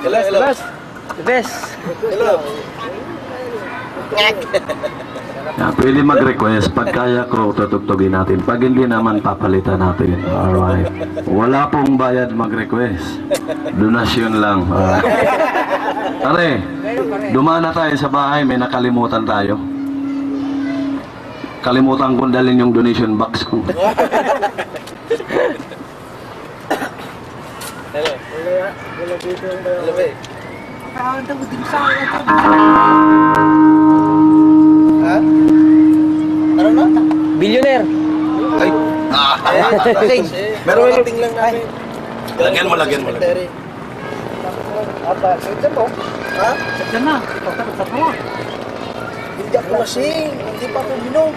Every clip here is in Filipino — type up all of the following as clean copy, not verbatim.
Best. Best. Pwede mag-request. Pag kaya ko, tutugtugin natin. Pag hindi naman, papalitan natin. Alright. Wala pong bayad mag-request. Donasyon lang. Tare, dumaan na tayo sa bahay. May nakalimutan tayo. Kalimutan kong dalhin yung donation box ko. Billionaire. Ay. Meron ting lang namin. Lagyan mo. Apa, sedang mo? Ha? Sedang na. Pagkakot mo. Hindi ako lasing. Hindi pa ako minom.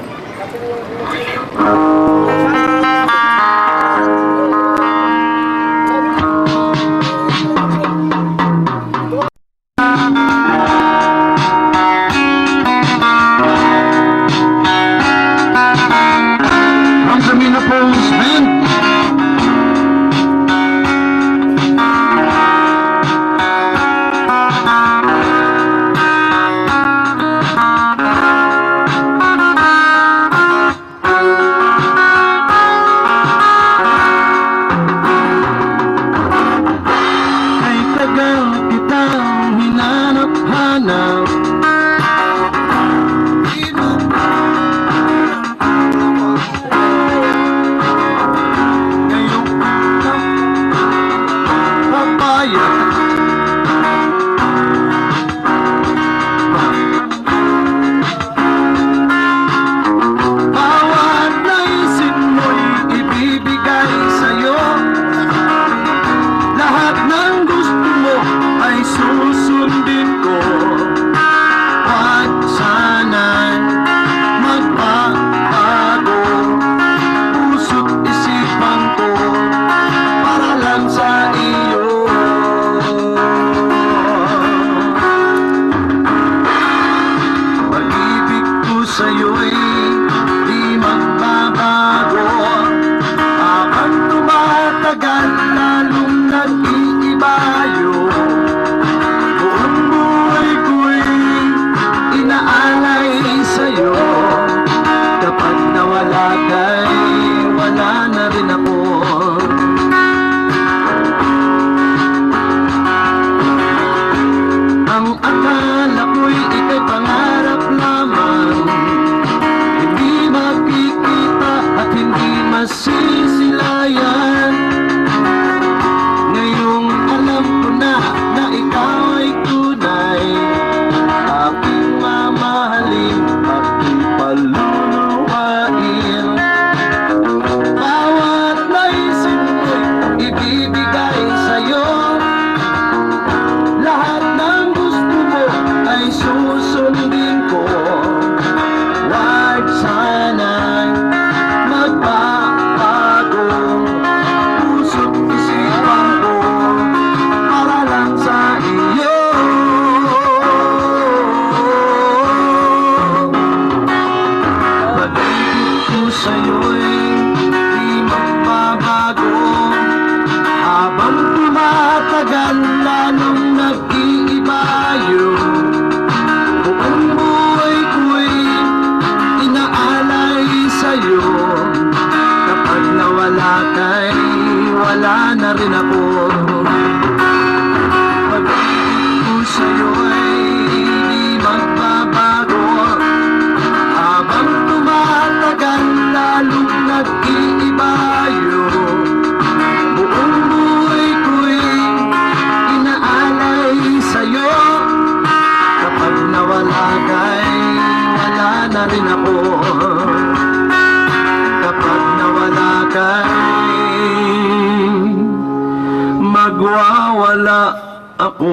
Magwawala ako.